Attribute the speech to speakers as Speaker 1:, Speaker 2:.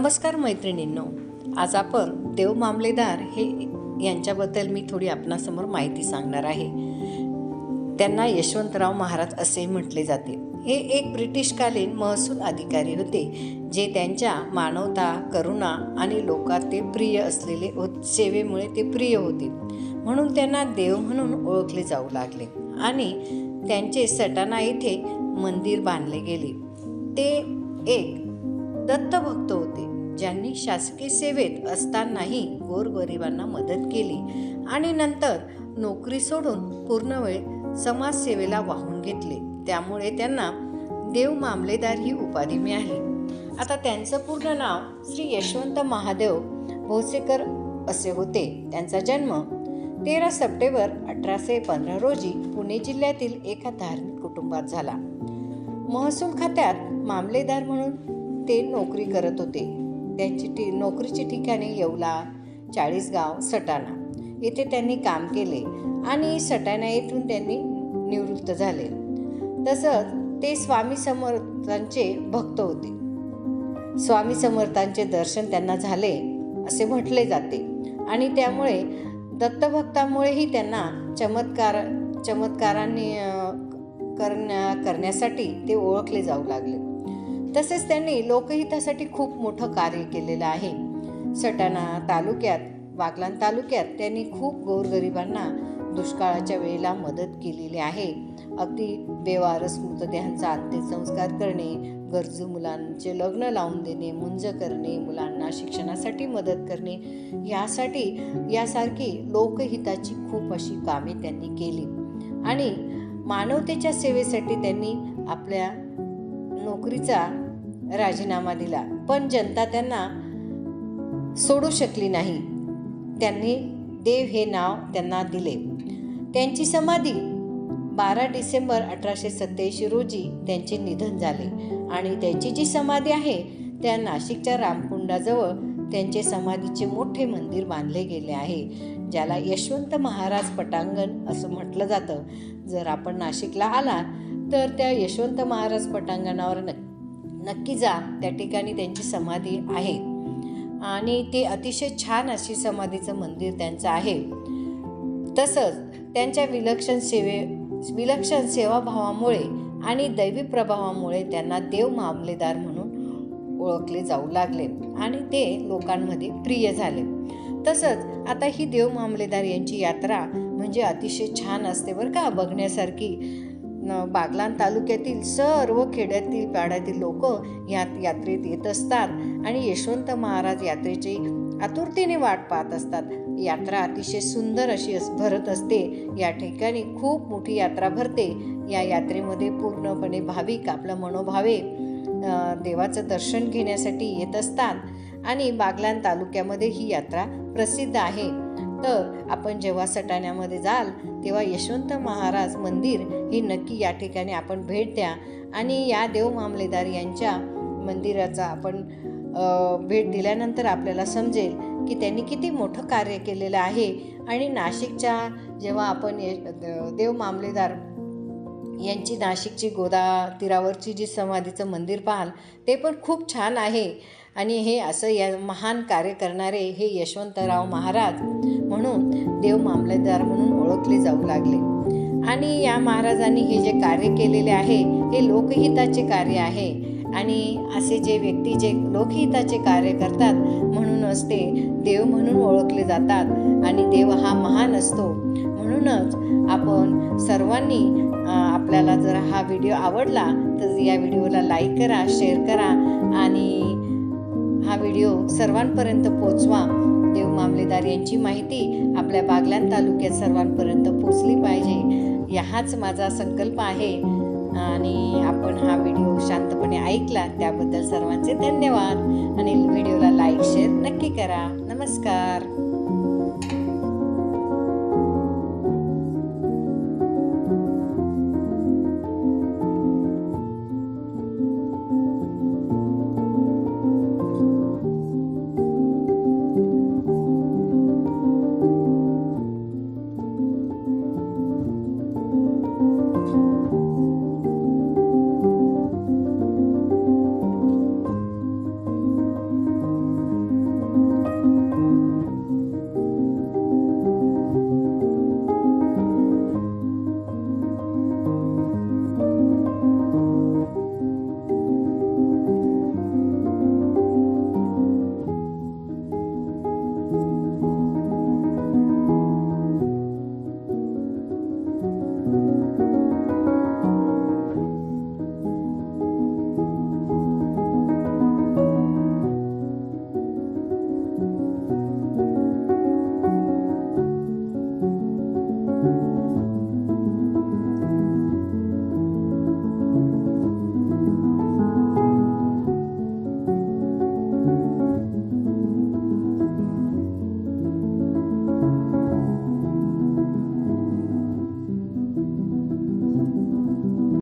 Speaker 1: नमस्कार मैत्रिणींनो, आज आपण देव मामलेदार यांच्याबद्दल मी थोडी आपणासमोर माहिती सांगणार आहे. त्यांना यशवंतराव महाराज असे म्हटले जाते. हे एक ब्रिटिशकालीन महसूल अधिकारी होते, जे त्यांच्या मानवता, करुणा आणि लोकात ते प्रिय असलेले सेवेमुळे ते प्रिय होते, म्हणून त्यांना देव म्हणून ओळखले जाऊ लागले आणि त्यांचे सटाणा येथे मंदिर बांधले गेले. ते एक दत्तभक्त होते, ज्यांनी शासकीय सेवेत असतानाही गोरगरिबांना मदत केली आणि नंतर नोकरी सोडून पूर्ण वेळ समाजसेवेला वाहून घेतले. त्यामुळे त्यांना देव मामलेदार ही उपाधी मिळाली. आता त्यांचं पूर्ण नाव श्री यशवंत महादेव भोसेकर असे होते. त्यांचा जन्म 13 सप्टेंबर 1815 रोजी पुणे जिल्ह्यातील एका धार्मिक कुटुंबात झाला. महसूल खात्यात मामलेदार म्हणून ते नोकरी करत होते. त्यांची नोकरीची ठिकाणे येवला, चाळीसगाव, सटाणा येथे त्यांनी काम केले आणि सटाणा येथून त्यांनी निवृत्त झाले. तसंच ते स्वामी समर्थांचे भक्त होते. स्वामी समर्थांचे दर्शन त्यांना झाले असे म्हटले जाते आणि त्यामुळे दत्तभक्तामुळेही त्यांना चमत्कारांनी करण्यासाठी ते ओळखले जाऊ लागले. तसेच त्यांनी लोकहितासाठी खूप मोठं कार्य केलेलं आहे. सटाणा तालुक्यात, बागलाण तालुक्यात त्यांनी खूप गोरगरिबांना दुष्काळाच्या वेळेला मदत केलेली आहे. अगदी बेवारस मृतदेहांचा अंत्यसंस्कार करणे, गरजू मुलांचे लग्न लावून देणे, मुंज करणे, मुलांना शिक्षणासाठी मदत करणे, यासारखी लोकहिताची खूप अशी कामे त्यांनी केली आणि मानवतेच्या सेवेसाठी त्यांनी आपल्या नोकरीचा राजीनामा दिला. पण जनता त्यांना सोडू शकली नाही. त्यांनी देव हे नाव त्यांना दिले. त्यांची समाधी 12 डिसेंबर 1887 रोजी त्यांचे निधन झाले आणि त्यांची जी समाधी आहे त्या नाशिकच्या रामकुंडाजवळ त्यांचे समाधीचे मोठे मंदिर बांधले गेले आहे, ज्याला यशवंत महाराज पटांगण असं म्हटलं जातं. जर आपण नाशिकला आला तर त्या यशवंत महाराज पटांगणावर नक्की जा. त्या ठिकाणी त्यांची समाधी आहे आणि ते अतिशय छान अशी समाधीचं मंदिर त्यांचं आहे. तसंच त्यांच्या विलक्षण सेवाभावामुळे आणि दैवी प्रभावामुळे त्यांना देव मामलेदार म्हणून ओळखले जाऊ लागले आणि ते लोकांमध्ये प्रिय झाले. तसंच आता ही देव मामलेदार यांची यात्रा म्हणजे अतिशय छान असते बरं का, बघण्यासारखी. बागलाण तालुक्यातील सर्व खेड्यातील पाड्यातील लोक या यात्रेत येत असतात आणि यशवंत महाराज यात्रेची आतुरतेने वाट पाहत असतात. यात्रा अतिशय सुंदर अशी भरत असते. या ठिकाणी खूप मोठी यात्रा भरते. या यात्रेमध्ये पूर्णपणे भाविक आपल्या मनोभावे देवाचं दर्शन घेण्यासाठी येत असतात आणि बागलाण तालुक्यामध्ये ही यात्रा प्रसिद्ध आहे. तर आपण जेव्हा सटाण्यामध्ये जाल तेव्हा यशवंत महाराज मंदिर हे नक्की या ठिकाणी आपण भेट द्या आणि या देव मामलेदार यांच्या मंदिराचा आपण भेट दिल्यानंतर आपल्याला समजेल की त्यांनी किती मोठं कार्य केलेलं आहे. आणि नाशिकच्या जेव्हा आपण देव मामलेदार यांची नाशिकची गोदा तीरावरची जी समाधीचं मंदिर पाहाल ते पण खूप छान आहे. आणि हे असं या महान कार्य करणारे हे यशवंतराव महाराज म्हणून देव मामलेदार म्हणून ओळखले जाऊ लागले. आणि या महाराजांनी हे जे कार्य केलेले आहे हे लोकहिताचे कार्य आहे आणि असे जे व्यक्ती जे लोकहिताचे कार्य करतात म्हणूनच ते देव म्हणून ओळखले जातात आणि देव हा महान असतो. म्हणूनच आपण सर्वांनी आपल्याला जर हा व्हिडिओ आवडला तर या व्हिडिओला लाईक करा, शेअर करा आणि हा व्हिडिओ सर्वांपर्यंत पोचवा. देव मामलेदार यांची माहिती आपल्या बागलाण तालुक्यात सर्वांपर्यंत पोचली पाहिजे, हाच माझा संकल्प आहे. आणि आपण हा व्हिडिओ शांतपणे ऐकला त्याबद्दल सर्वांचे धन्यवाद आणि व्हिडिओला लाईक शेअर नक्की करा. नमस्कार.